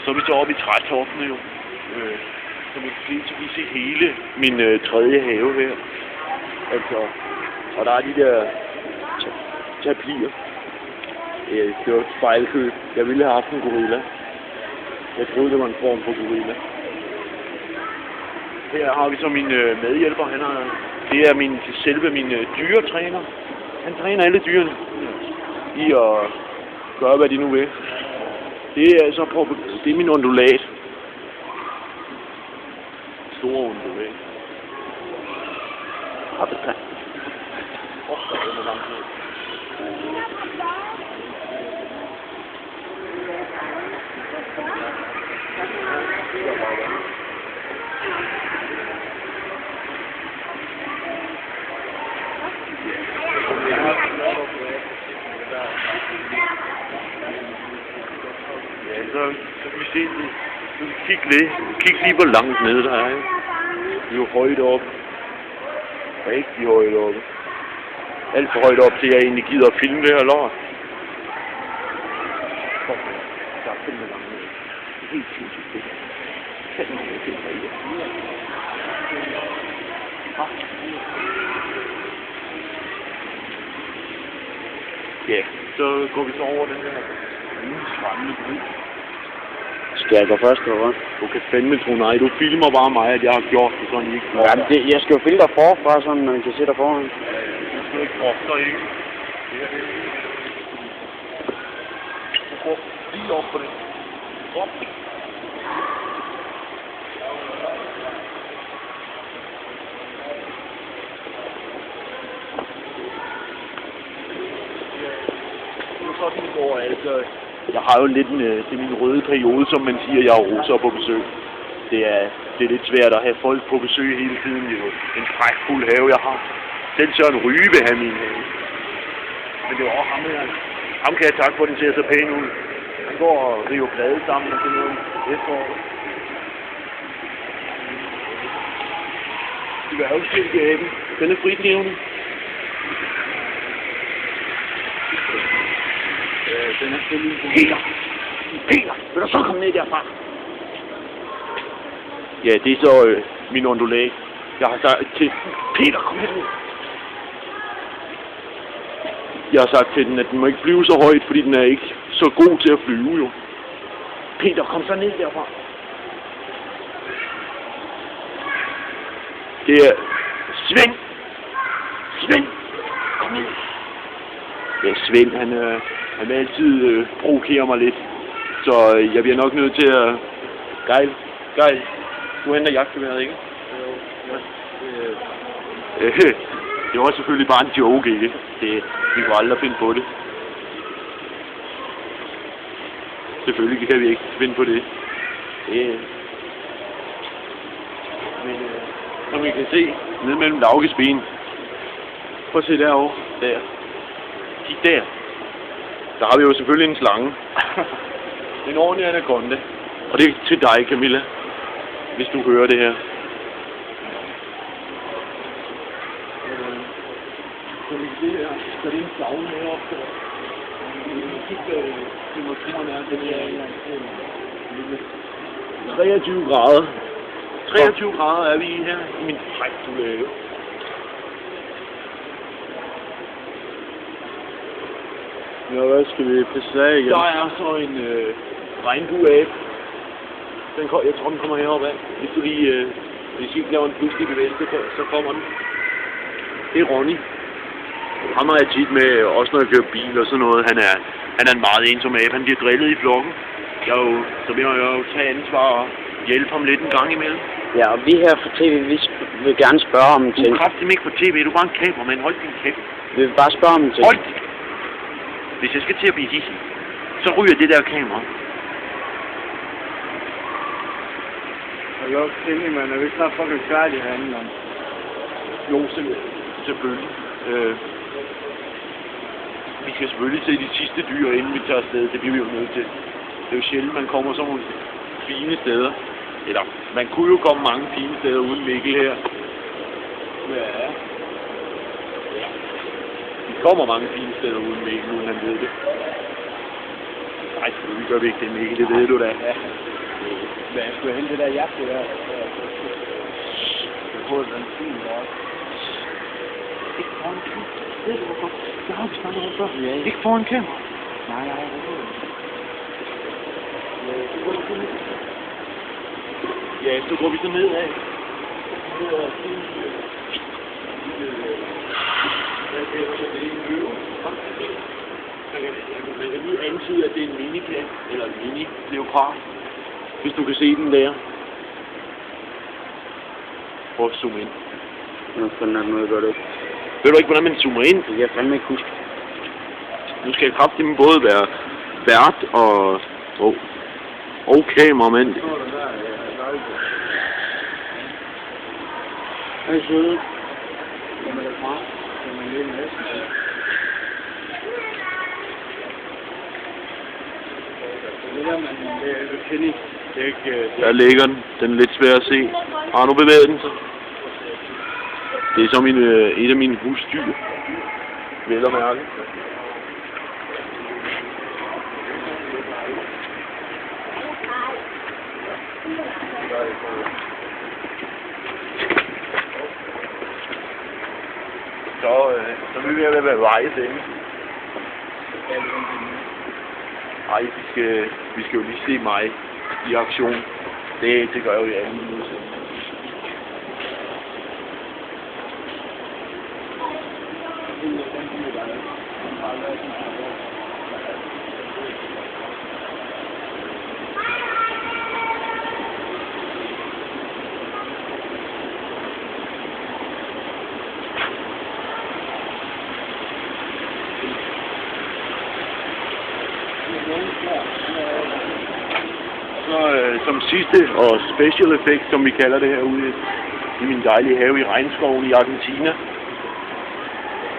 så er vi så oppe i trætoppene jo. Som I kan se, så kan I se hele min tredje have her. Altså, og der er de der tapirer. Det var et fejlkøb. Jeg ville have haft en gorilla. Jeg troede, det var en form for gorilla. Her har vi så min medhjælper. Det er selve min dyretræner. Han træner alle dyrene i at gøre, hvad de nu vil. Det er altså det er min undulat. Store undulat. Appeltand. Den er langt ned. Ja, så kan vi se, kig lige hvor langt nede der er. Vi er jo højt oppe. Rigtig højt oppe. Alt for højt op til jeg egentlig gider at filme det her lort. Der er fandme langt nede. Det er helt sindssygt det. Fandme langt nede. Ja, så går vi så over den her skræmmende bro. Skal jeg gå først, eller hvad? Du kan fandme tro nej, du filmer bare mig, at jeg har gjort det sådan, I ikke får. Jamen, jeg skal jo filme dig forfra, sådan man kan se dig foran. Du skal ikke ofte, ikke? Du går lige op på det. Op. Sådan går altså. Jeg har jo lidt til min røde periode, som man siger, jeg har russer på besøg. Det er lidt svært at have folk på besøg hele tiden. Det er jo en pragtfuld have, jeg har. Selv Søren Ryge vil have min have. Men det var også ham her. Ham kan jeg takke for, at den ser så pæn ud. Han går og river blade sammen og sådan noget efteråret. Det var jo skilkeaben. Den er fritlevende. Den er selvfølgelig... Peter! Vil du så komme ned derfra? Ja, det er så min undulat. Jeg har sagt til... Peter, kom her ned! Jeg har sagt til den, at den må ikke flyve så højt, fordi den er ikke så god til at flyve, jo. Peter, kom så ned derfra. Det er... Svend! Svend! Kom ned! Ja, Svend, han vil altid provokere mig lidt. Så jeg bliver nok nødt til at... Geil, du henter jagtgeværet, ikke? Det var selvfølgelig bare en joke, ikke? Vi kunne aldrig finde på det. Selvfølgelig kan vi ikke finde på det. Men som I kan se, nede mellem Lauges ben. Prøv at se derovre. Der. Kig der. Der har vi jo selvfølgelig en slange. En ordentlig anaconda. Og det er til dig, Camilla. Hvis du hører det her. Så vi kan se her, så det er en slavne heroppe der. Kig, temperaturen er den her. 23 grader. 23 grader er vi her i min pragtfulde have. Ja, hvad skal vi pisse af igen? Der er så en regnbueabe. Jeg tror, den kommer heroppe af. Hvis I ikke laver en pludselig bevægelse, så kommer den. Det er Ronny. Ham har jeg tit med, også når jeg kører bil og sådan noget. Han er en meget ensom abe. Han bliver drillet i flokken. Så vil jeg jo tage ansvar og hjælpe ham lidt en gang imellem. Ja, og vi her fra TV, vi vil gerne spørge om ting. Du er kraftigt ikke på TV. Du er bare en kameraman. Hold din kæft. Vi vil bare spørge om ting. Hold! Hvis jeg skal til at blive hissig, så ryger det der kamera. Jeg er også stille, men er vi snart fucking færdige herinde, mand? Jo, selvfølgelig. Vi skal selvfølgelig se de sidste dyr, inden vi tager afsted. Det bliver vi jo nødt til. Det er jo sjældent, man kommer sådan nogle fine steder. Eller, man kunne jo komme mange fine steder uden Mikkel her. Ja. Vi kommer mange fine steder uden Mikkel, uden han ved det. Nej, vi gør vi ikke det, Mikkel. Det ved du da. Ja. Men jeg skulle hente det der jagte der. Jeg får den fin der. Ikke foran kamera. Ved du hvorfor? Det har vi snakket om før. Ja. Ikke foran kamera. Nej. Ja, så går vi så nedad. Man kan lige antyde, at det er en minikat, eller en mini-leopard, hvis du kan se den der. Prøv at zoome ind. Nå, sådan er det noget, jeg gør det ikke. Ved du ikke, hvordan man zoomer ind? Det kan jeg fandme ikke huske. Nu skal jeg kraftigt både være vært og kameramand. Hej, søde. Kommer der fra? Kommer der lidt næsten. Det der, man kender, det er ikke... Der ligger den. Den er lidt svær at se. Har nu bevæget den sig? Det er som et af mine husdyr. Vel at mærke. Så vil vi være ved vejs ende. Ej, vi skal jo lige se mig i aktion. Det gør jeg jo i alle mine udsendelser. Så som sidste og special effekt, som vi kalder det herude i min dejlige have i regnskoven i Argentina.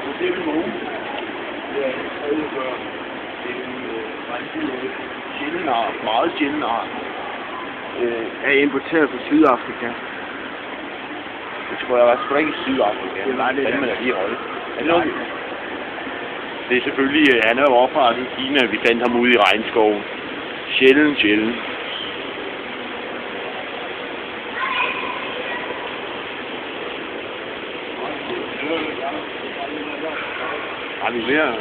Så ser vi nogen. Det er en tredjebør. Det er en sjælden art, meget sjælden art. Er importeret fra Sydafrika. Det tror jeg var sgu ikke i Sydafrika. Det var det, ja. Man er lige holde. Det er selvfølgelig, han er jo oprettet i Kina, vi fandt ham ude i regnskoven. Sjælden. Har vi mere?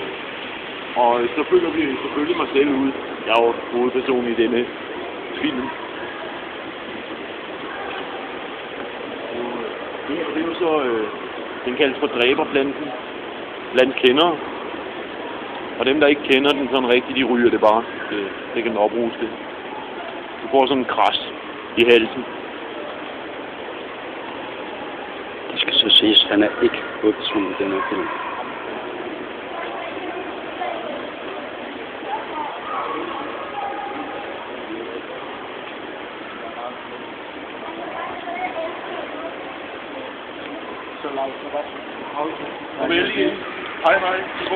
Og så følger vi selvfølgelig mig selv ud. Jeg er jo hovedperson i denne film. Det er jo så, den kaldes for dræberplanten blandt kendere. Og dem, der ikke kender den sådan rigtigt, de ryger det bare. Det kan den opruge til. Du får sådan en kras i halsen. Det skal så siges, han er ikke hovedpersonen i den her film. Kom lige ind. Hej.